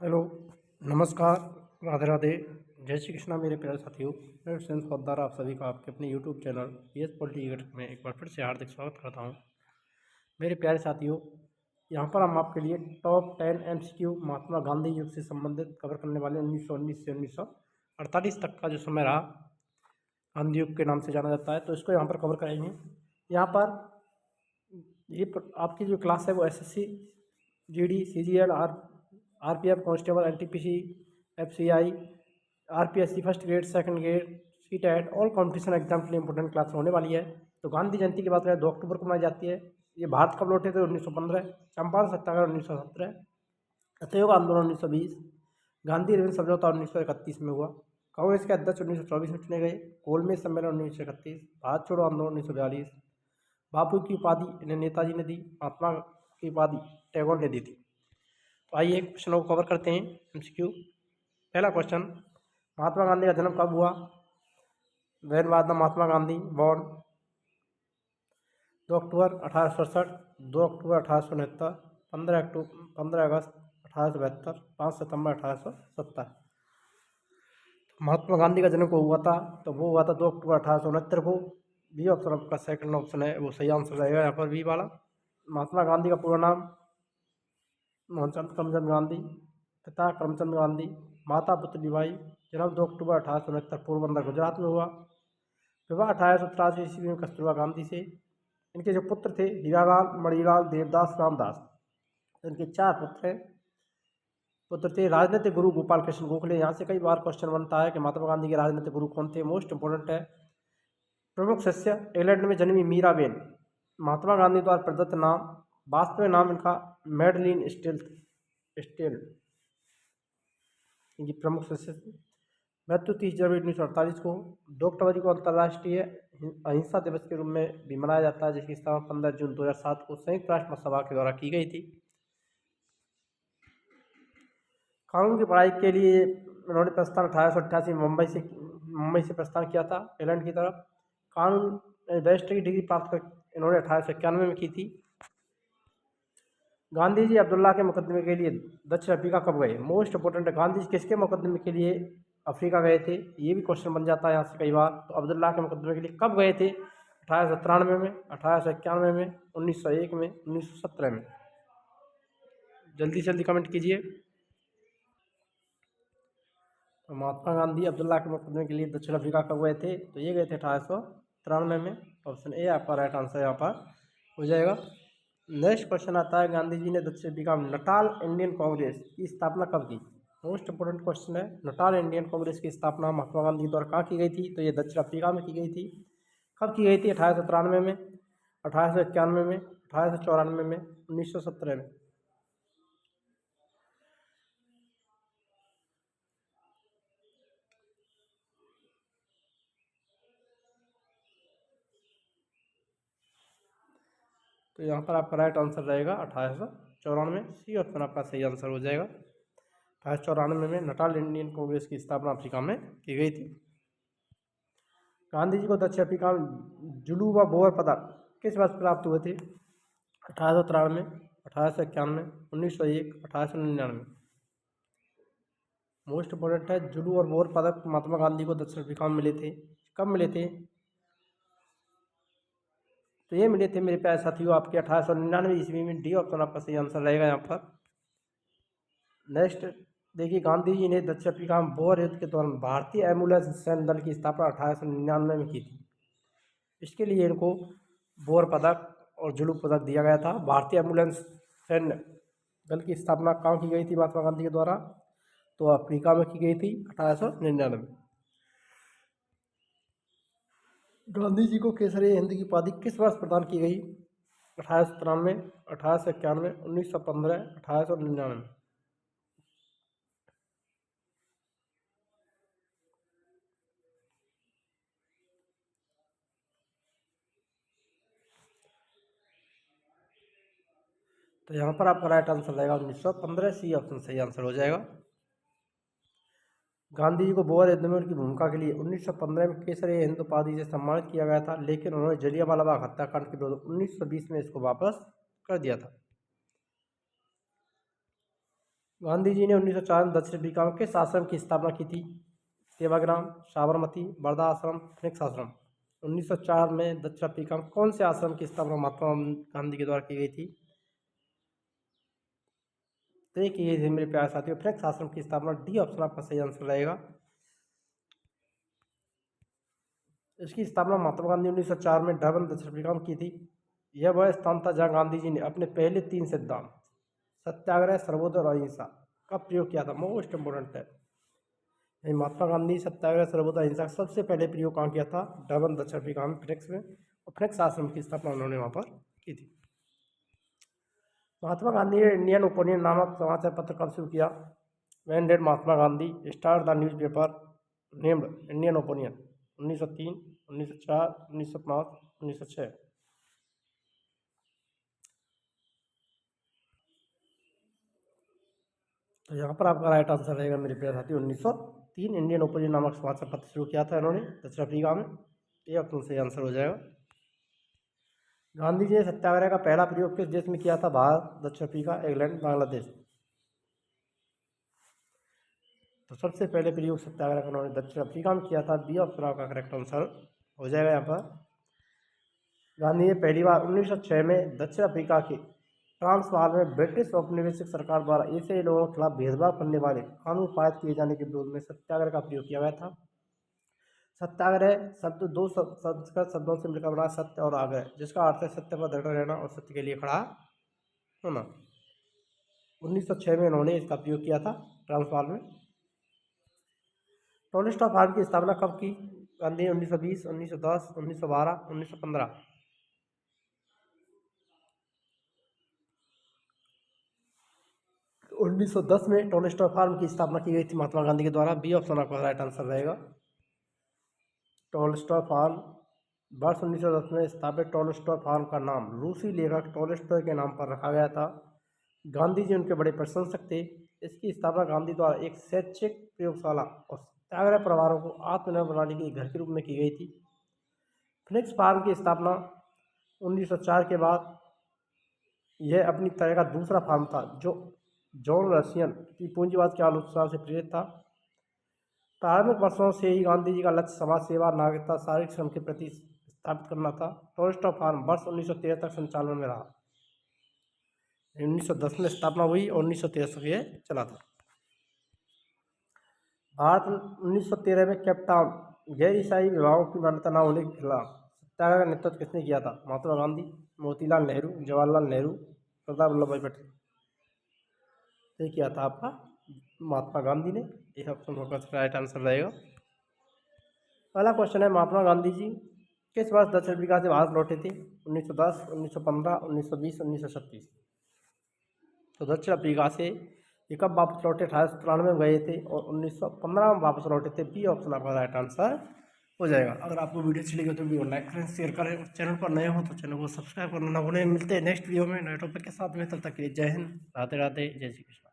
Hello, नमस्कार, राधे राधे, जय श्री कृष्णा मेरे प्यारे साथियों। मैं सेंस पोद्दार आप सभी का आपके अपने YouTube channel P S polity में एक बार फिर से हार्दिक स्वागत करता हूं। मेरे प्यारे साथियों, यहां पर हम आपके लिए टॉप 10 एमसीक्यू महात्मा गांधी युग से संबंधित कवर करने वाले 1919 से 1948 तक का जो समय रहा, गांधी युग के नाम से जाना जाता है, तो इसको यहाँ पर कवर करेंगे। यहाँ पर आपकी जो क्लास है वो SSC, GD, CGL, RPF, constable, NTPC, FCI, RPSC first grade, second grade, CTET, all competition exam के लिए इंपॉर्टेंट क्लास होने वाली है। तो गांधी जयंती की बात करें 2 अक्टूबर को मनाई जाती है। ये भारत कब लौटे थे? 1915। चंपारण सत्याग्रह 1917, असहयोग आंदोलन 1920, गांधी अरविंद समझौता 1931 में हुआ, कांग्रेस के अध्यक्ष 1924 में चुने गए, गोलमेज सम्मेलन 1931, भारत छोड़ो आंदोलन 1942, बापू की उपाधि इन्हें नेताजी ने दी, महात्मा की उपाधि टैगोर ने दी थी। तो आइए एक क्वेश्चन को कवर करते हैं एमसीक्यू। पहला क्वेश्चन, महात्मा गांधी का जन्म कब हुआ? वैन महात्मा गांधी बॉर्न 2 अक्टूबर 1867, 2 अक्टूबर 1869, 15 अगस्त 1872, 5 सितंबर 1870। महात्मा गांधी का जन्म को हुआ था तो वो हुआ था 2 अक्टूबर 1869 को। बी ऑप्शन आपका सेकंड ऑप्शन है वो सही आंसर रहेगा यहाँ पर, बी वाला। महात्मा गांधी का पूरा नाम मोहनचंद करमचंद गांधी, पिता करमचंद गांधी, माता पुतली बाई, जन्म 2 अक्टूबर 1869 पोरबंदर गुजरात में हुआ, विवाह 1883 ईस्वी में कस्तूरबा गांधी से। इनके जो पुत्र थे हीरालाल, मणिलाल, देवदास, रामदास, इनके 4 पुत्र थे। राजनीतिक गुरु गोपाल कृष्ण गोखले। यहाँ से कई बार क्वेश्चन बनता है कि महात्मा गांधी के राजनीतिक गुरु कौन थे। मोस्ट इंपोर्टेंट है। प्रमुख शिष्य, इंग्लैंड में जन्मी मीराबेन, महात्मा गांधी द्वारा प्रदत्त नाम, वास्तविक नाम इनका मैडलिन स्टेल, इनकी प्रमुख शिष्य थी। मृत्यु 30 जनवरी 1948 को। 2 अक्टूबर को अंतर्राष्ट्रीय अहिंसा दिवस के रूप में भी मनाया जाता है, जिसकी स्थापना 15 जून 2007 को संयुक्त राष्ट्र महासभा के द्वारा की गई थी। कानून की पढ़ाई के लिए उन्होंने प्रस्थान 1888 में मुंबई से प्रस्थान किया था इंग्लैंड की तरफ। कानून बैरिस्टर की डिग्री प्राप्त कर इन्होंने 1891 में की थी। गांधी जी अब्दुल्ला के मुकदमे के लिए दक्षिण अफ्रीका कब गए? मोस्ट इंपोर्टेंट है। गांधी जी किसके मुकदमे के लिए अफ्रीका गए थे? ये भी क्वेश्चन बन जाता है यहाँ से कई बार। तो अब्दुल्ला के मुकदमे के लिए कब गए थे? 1893 में, 1891 में, 1901 में, 1917 में। जल्दी से जल्दी कमेंट कीजिए। तो महात्मा गांधी अब्दुल्ला के मुकदमे के लिए दक्षिण अफ्रीका कब गए थे? तो ये गए थे 1893 में। ऑप्शन ए आपका राइट आंसर यहाँ पर हो जाएगा। नेक्स्ट क्वेश्चन आता है, गांधी जी ने दक्षिण अफ्रीका में नटाल इंडियन कांग्रेस की स्थापना कब की? मोस्ट इंपोर्टेंट क्वेश्चन है। नटाल इंडियन कांग्रेस की स्थापना महात्मा गांधी द्वारा कहाँ की गई थी? तो ये दक्षिण अफ्रीका में की गई थी। कब की गई थी? 1893 में, 1891 में, 1894 में, 1917 में। तो यहाँ पर आपका राइट आंसर रहेगा 1894। सी ऑप्शन आपका सही आंसर हो जाएगा। 1894 में नटाल इंडियन कांग्रेस की स्थापना अफ्रीका में की गई थी। गांधी जी को दक्षिण अफ्रीका में जुलू व बोअर पदक किस वर्ष प्राप्त हुए थे? 1893, 1891, 1901, 1899। मोस्ट इंपोर्टेंट है। जुलू और बोअर पदक महात्मा गांधी को दक्षिण अफ्रीका में मिले थे। कब मिले थे? तो ये मिले थे मेरे प्यारे साथियों आपके 1899 ईस्वी में। डी ऑप्शन आपका सही आंसर रहेगा यहाँ पर। नेक्स्ट देखिए, गांधी जी ने दक्षिण अफ्रीका में बोअर युद्ध के दौरान भारतीय एम्बुलेंस सैन्य दल की स्थापना 1899 में की थी। इसके लिए इनको बोअर पदक और जुलू पदक दिया गया था। भारतीय एम्बुलेंस सैन्य दल की स्थापना कहाँ की गई थी महात्मा गांधी के द्वारा? तो अफ्रीका में की गई थी 1899 में। गांधी जी को केसरी हिंद की उपाधि किस वर्ष प्रदान की गई? 1893, 1891, 1915, 1899। तो यहाँ पर आपका राइट आंसर रहेगा 1915। सी ऑप्शन सही आंसर हो जाएगा। गांधी जी को बोअर युद्ध में उनकी भूमिका के लिए 1915 में केसरी हिंद उपाधि से सम्मानित किया गया था, लेकिन उन्होंने जलियांवाला बाग हत्याकांड के विरोध 1920 में इसको वापस कर दिया था। गांधी जी ने 1904 में दक्षिण अफ्रीका में किस आश्रम की स्थापना की थी? सेवाग्राम, साबरमती, वर्धा आश्रम, फिनिक्स आश्रम। 1904 में दक्षिण अफ्रीका में कौन से आश्रम की स्थापना महात्मा गांधी के द्वारा की गई थी? तो ये की गई थी मेरे प्यारे साथियों फिनिक्स आश्रम की स्थापना। डी ऑप्शन आपका सही आंसर रहेगा। इसकी स्थापना महात्मा गांधी 1904 में डरबन दक्षिण अफ्रीका में की थी। यह वह स्थान था जहां गांधी जी ने अपने पहले 3 सिद्धांत सत्याग्रह, सर्वोदय और अहिंसा का प्रयोग किया था। मोस्ट इम्पोर्टेंट है। महात्मा गांधी सत्याग्रह, सर्वोदय, अहिंसा का सबसे पहले प्रयोग कहाँ किया था? डरबन दक्षिण अफ्रीका में, फिनिक्स में। और फिनिक्स आश्रम की स्थापना उन्होंने वहाँ पर की थी। महात्मा गांधी ने इंडियन ओपिनियन नामक समाचार पत्र कब शुरू किया? When did Mahatma Gandhi start the news paper named Indian opinion? 1903, 1904, 1905, 1906। तो यहाँ पर आपका राइट आंसर रहेगा मेरे प्यारे साथी 1903 इंडियन ओपिनियन नामक समाचार पत्र शुरू किया था इन्होंने दक्षिण अफ्रीका में। ये ऑप्शन सही आंसर हो जाएगा। गांधी जी ने सत्याग्रह का पहला प्रयोग किस देश में किया था? भारत, दक्षिण अफ्रीका, इंग्लैंड, बांग्लादेश। तो सबसे पहले प्रयोग सत्याग्रह का उन्होंने दक्षिण अफ्रीका में किया था। बी ऑप्शन आपका करेक्ट आंसर हो जाएगा यहाँ पर। गांधी ने पहली बार 1906 में दक्षिण अफ्रीका के ट्रांसवाल में ब्रिटिश औपनिवेशिक सरकार द्वारा एशियाई लोगों के खिलाफ भेदभाव करने वाले कानून पारित किए जाने के विरोध में सत्याग्रह का प्रयोग किया गया था। सत्याग्रह शब्द दो संस्कृत शब्दों से मिलकर बना सत्य और आग्रह, जिसका अर्थ है सत्य पर दृढ़ रहना और सत्य के लिए खड़ा होना। 1906 में इन्होंने इसका प्रयोग किया था ट्रांसवाल में। टोलिस्टॉय फार्म की स्थापना कब की? गांधी 1920, 1910, 1912, 1915। 1910 में टोलिस्टॉय फार्म की स्थापना की गई थी महात्मा गांधी के द्वारा। बी ऑप्शन आपका राइट आंसर रहेगा। टोलिस्टॉय फार्म वर्ष 1910 में स्थापित टोलिस्टॉय फार्म का नाम रूसी लेखक टोलिस्टॉय के नाम पर रखा गया था। गांधी जी उनके बड़े प्रशंसक थे। इसकी स्थापना गांधी द्वारा एक शैक्षिक प्रयोगशाला और सत्याग्रह परिवारों को आत्मनिर्भर बनाने के घर के रूप में की गई थी। फिनिक्स फार्म की स्थापना 1904 के बाद यह अपनी तरह का दूसरा फार्म था जो जॉन रशियन की पूंजीवाद के आलोचना से प्रेरित था। प्रारंभिक वर्षों से ही गांधी जी का लक्ष्य समाज सेवा, नागरिकता, शारीरिक श्रम के प्रति स्थापित करना था। टोलिस्टॉय फार्म वर्ष 1913 तक संचालन में रहा। 1910 में स्थापना हुई और 1913 तक ये चला था। भारत 1913 में केप टाउन गैर ईसाई विवाहों की मान्यता न होने के खिलाफ सत्याग्रह का नेतृत्व किसने किया था? महात्मा गांधी, मोतीलाल नेहरू, जवाहरलाल नेहरू, सरदार वल्लभ भाई पटेल। ये किया था आपका महात्मा गांधी ने। यह ऑप्शन होगा राइट आंसर रहेगा। पहला क्वेश्चन है, महात्मा गांधी जी किस वर्ष दक्षिण अफ्रीका से भारत लौटे थे? 1910, 1915, 1920, 1936। तो दक्षिण अफ्रीका से ये कब वापस लौटे? 1893 में गए थे और 1915 में वापस लौटे थे। बी ऑप्शन आपका राइट आंसर हो जाएगा। अगर आपको वीडियो अच्छी लगी तो वीडियो लाइक करें, शेयर करें और चैनल पर नए हो तो चैनल को सब्सक्राइब करना ना भूलें। मिलते हैं नेक्स्ट वीडियो में नए टॉपिक के साथ में। तब तक के लिए जय हिंद, राधे राधे, जय श्री कृष्ण।